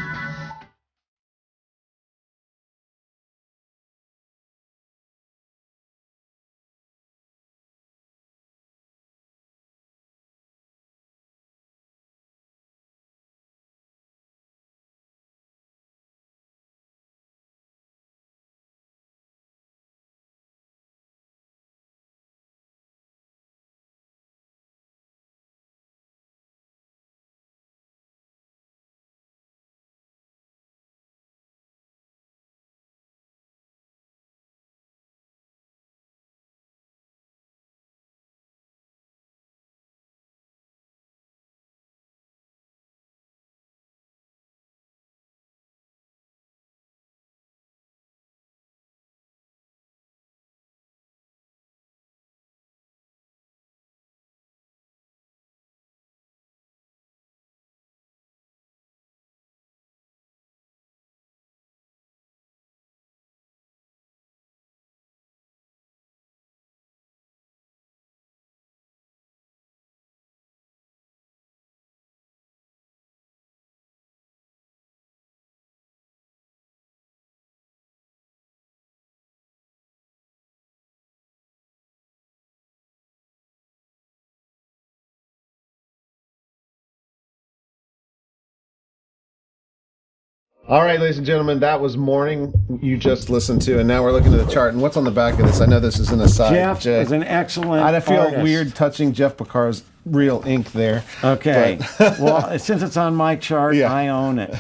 All right, ladies and gentlemen, that was Morning you just listened to, and now we're looking at the chart. And what's on the back of this? I know this is an aside. Jeff Jay. is an excellent I feel artist. weird touching Jeff Picar's real ink there. Okay. Well, since it's on my chart, Yeah. I own it.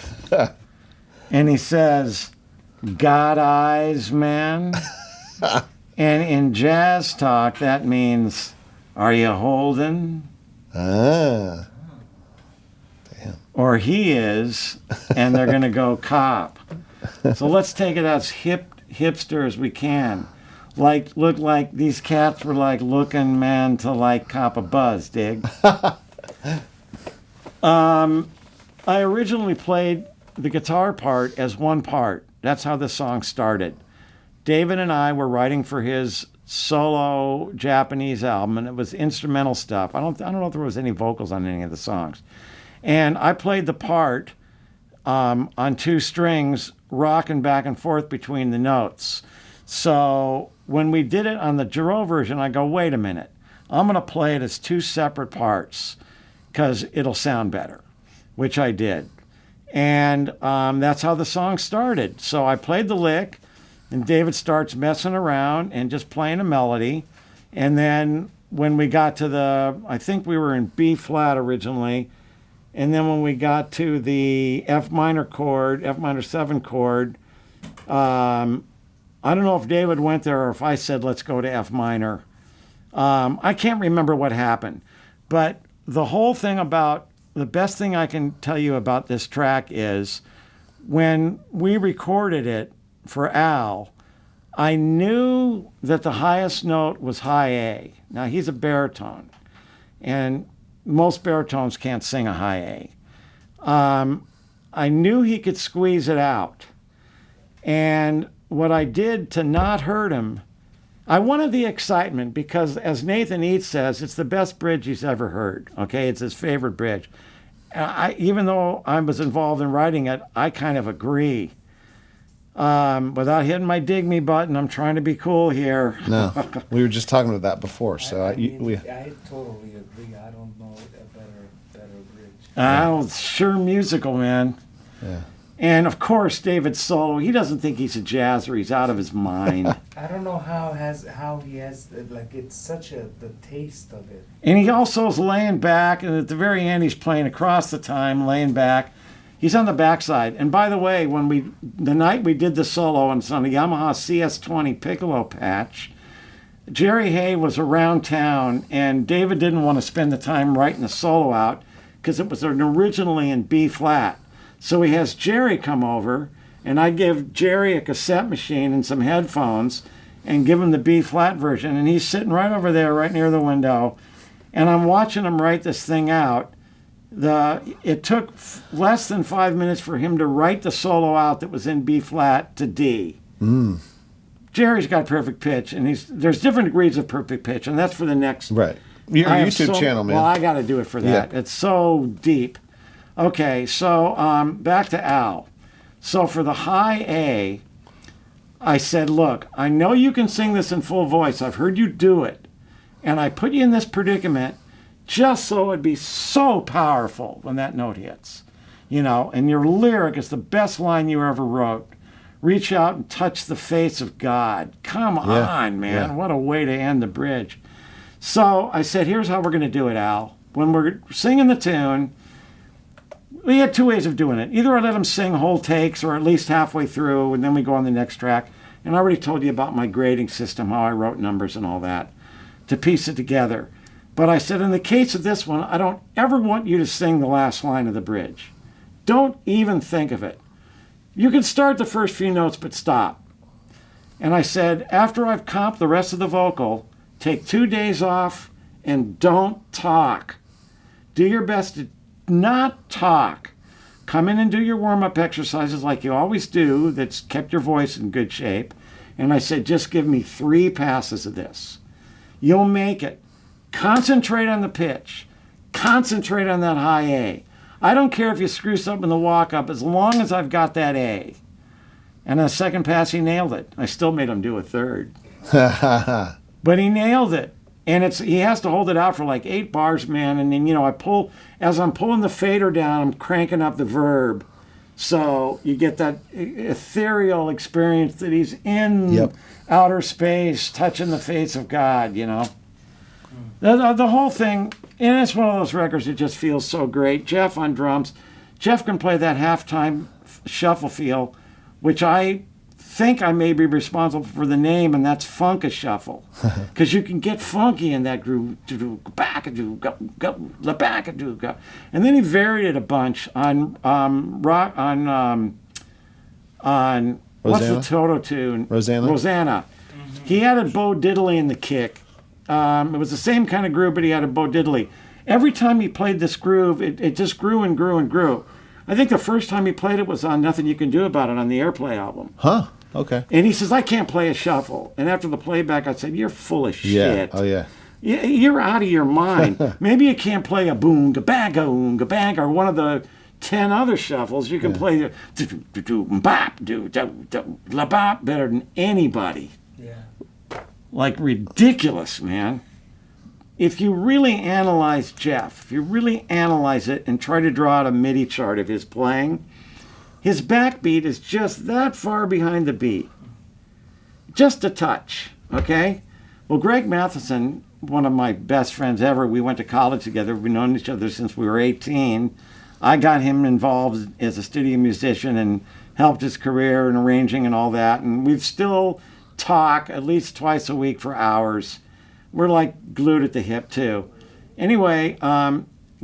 And he says, "God eyes, man." And in jazz talk, that means, "Are you holding?" Ah. Or he is, and they're going to go cop. So let's take it as hipster as we can. Look like these cats were like looking, man, to like cop a buzz, dig? I originally played the guitar part as one part. That's how the song started. David and I were writing for his solo Japanese album, and it was instrumental stuff. I don't know if there was any vocals on any of the songs. And I played the part on 2 strings, rocking back and forth between the notes. So when we did it on the Giro version, I go, wait a minute. I'm going to play it as 2 separate parts because it'll sound better, which I did. And that's how the song started. So I played the lick, And David starts messing around and just playing a melody. And then when we got to I think we were in B flat originally. And then when we got to the F minor chord, F minor 7 chord, I don't know if David went there or if I said, let's go to F minor. I can't remember what happened. But the whole thing the best thing I can tell you about this track is when we recorded it for Al, I knew that the highest note was high A. Now, he's a baritone, and most baritones can't sing a high A. I knew he could squeeze it out. And what I did to not hurt him, I wanted the excitement because, as Nathan Eads says, it's the best bridge he's ever heard. Okay, it's his favorite bridge. Even though I was involved in writing it, I kind of agree. Without hitting my dig me button, I'm trying to be cool here. No, we were just talking about that before, so I totally agree. I don't know a better bridge. Oh, sure musical, man. Yeah. And of course, David's solo. He doesn't think he's a jazzer. He's out of his mind. I don't know how he has like it's such the taste of it. And he also is laying back, and at the very end, he's playing across the time, laying back. He's on the backside. And by the way, the night we did the solo, and it's on the Yamaha CS20 piccolo patch, Jerry Hay was around town, and David didn't want to spend the time writing the solo out because it was originally in B flat. So he has Jerry come over, and I give Jerry a cassette machine and some headphones and give him the B flat version. And he's sitting right over there, right near the window. And I'm watching him write this thing out. It took less than 5 minutes for him to write the solo out that was in B flat to D. Jerry's got perfect pitch, and there's different degrees of perfect pitch, and that's for the next. Right. Your YouTube channel, man. Well, I got to do it for that. Yeah. It's so deep. Okay, so back to Al. So for the high A, I said, look, I know you can sing this in full voice. I've heard you do it. And I put you in this predicament just so it'd be so powerful when that note hits. And your lyric is the best line you ever wrote. Reach out and touch the face of God. Come on, man. Yeah. What a way to end the bridge. So I said, here's how we're going to do it, Al. When we're singing the tune, we had two ways of doing it. Either I let him sing whole takes or at least halfway through, and then we go on the next track. And I already told you about my grading system, how I wrote numbers and all that, to piece it together. But I said, in the case of this one, I don't ever want you to sing the last line of the bridge. Don't even think of it. You can start the first few notes, but stop. And I said, after I've comped the rest of the vocal, take 2 days off and don't talk. Do your best to not talk. Come in and do your warm-up exercises like you always do that's kept your voice in good shape. And I said, just give me 3 passes of this. You'll make it. Concentrate on the pitch. Concentrate on that high A. I don't care if you screw something in the walk-up as long as I've got that A. And on the second pass, he nailed it. I still made him do a third. But he nailed it. And he has to hold it out for like 8 bars, man. And then, as I'm pulling the fader down, I'm cranking up the verb. So you get that ethereal experience that he's in outer space, touching the face of God, The whole thing, and it's one of those records that just feels so great. Jeff on drums. Jeff can play that halftime shuffle feel, which I think I may be responsible for the name, and that's Funk a Shuffle, because you can get funky in that groove. And then he varied it a bunch on what's the Toto tune? Rosanna. He added Bo Diddley in the kick. It was the same kind of groove, but he had a Bo Diddley. Every time he played this groove, it just grew and grew and grew. I think the first time he played it was on Nothing You Can Do About It on the Airplay album. Huh. Okay. And he says, I can't play a shuffle. And after the playback, I said, you're full of shit. Oh, yeah. You're out of your mind. Maybe you can't play a boom, ga-bang, ga-bang, or one of the 10 other shuffles. You can play the better than anybody. Yeah. Like ridiculous, man. If you really analyze Jeff, if you really analyze it and try to draw out a MIDI chart of his playing, his backbeat is just that far behind the beat. just a touch, okay? Well, Greg Matheson, one of my best friends ever, we went to college together. We've known each other since we were 18. I got him involved as a studio musician and helped his career and arranging and all that. And we've still talk at least twice a week for hours. We're like glued at the hip too. Anyway,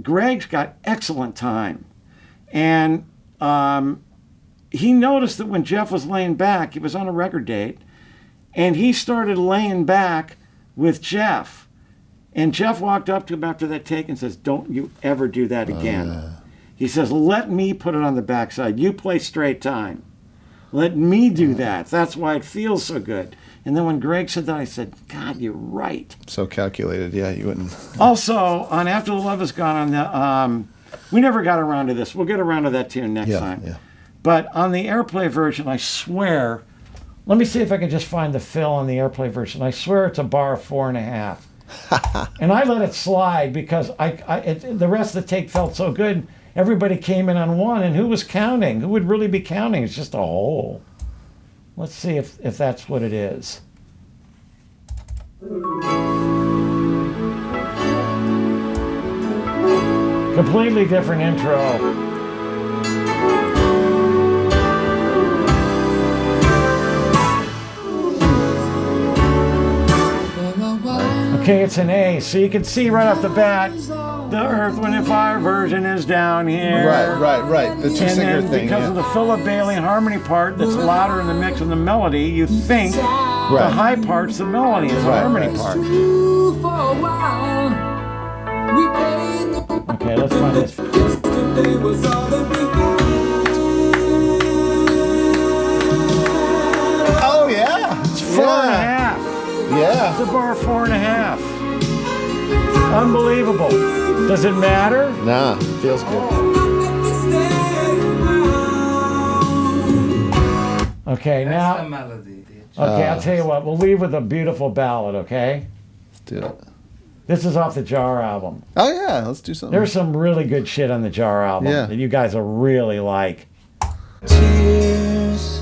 Greg's got excellent time. And he noticed that when Jeff was laying back, he was on a record date, and he started laying back with Jeff. And Jeff walked up to him after that take and says, "Don't you ever do that again." He says, "Let me put it on the backside. You play straight time. Let me do that. That's why it feels so good." And then when Greg said that, I said, "God, you're right." So calculated. Yeah, you wouldn't. Also, on After the Love Is Gone, on the we never got around to this. We'll get around to that tune next time. Yeah. But on the Airplay version, I swear, let me see if I can just find the fill on the Airplay version. I swear it's a bar of 4.5. And I let it slide because the rest of the take felt so good. Everybody came in on one, and who was counting? Who would really be counting? It's just a hole. Let's see if that's what it is. Completely different intro. Okay, it's an A, so you can see right off the bat, the Earth, Wind and Fire version is down here. Right. The two-singer And then thing. because of the Philip Bailey harmony part that's louder in the mix of the melody, you think the high part's the melody, is the harmony part. Okay, let's find this. Oh, yeah. It's 4.5. Yeah. It's a bar 4.5. Unbelievable. Does it matter? Nah, feels good. Okay, That's now. the melody, bitch. Okay, I'll tell you what. We'll leave with a beautiful ballad, okay? Let's do it. This is off the Jar album. Oh, yeah. Let's do something. There's some really good shit on the Jar album Yeah. that you guys will really like. Tears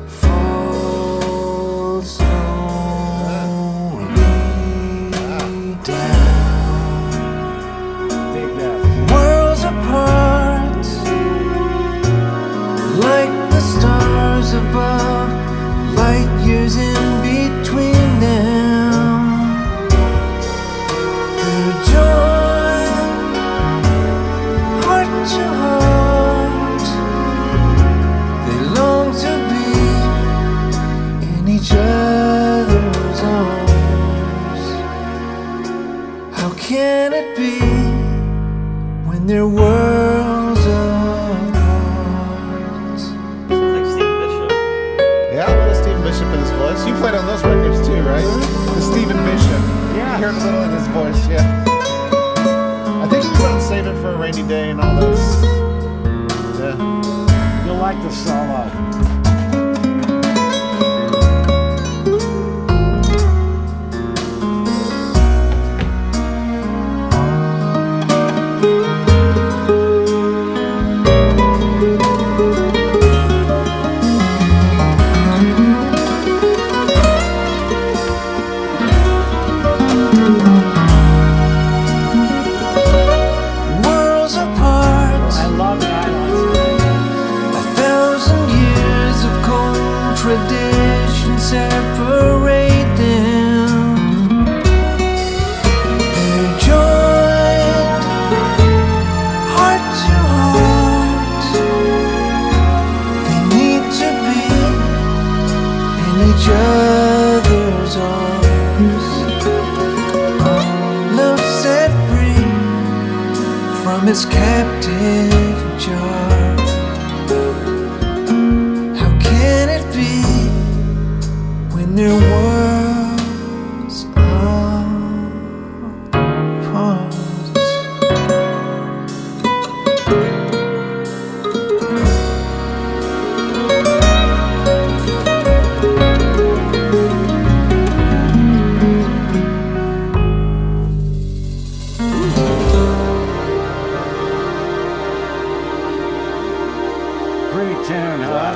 fall slowly down. Dig that. Worlds apart, like the stars above, light years in between them. They're joined, heart to heart. They long to be in each other's arms. How can it be when their worlds apart? Like Steve Bishop. Yeah, a little Stephen Bishop in his voice. You played on those records too, right? The Stephen Bishop. Yeah. You heard a little in his voice, yeah. I think he's on Save It for a Rainy Day and all those. Yeah. You'll like the solo. Worlds apart, I love that. 1,000 years of contradiction separate them. They're joined, heart to heart. They need to be in each other's arms. Love set free from its captive jar. How can it be when their worlds are apart? Pretty tune, huh?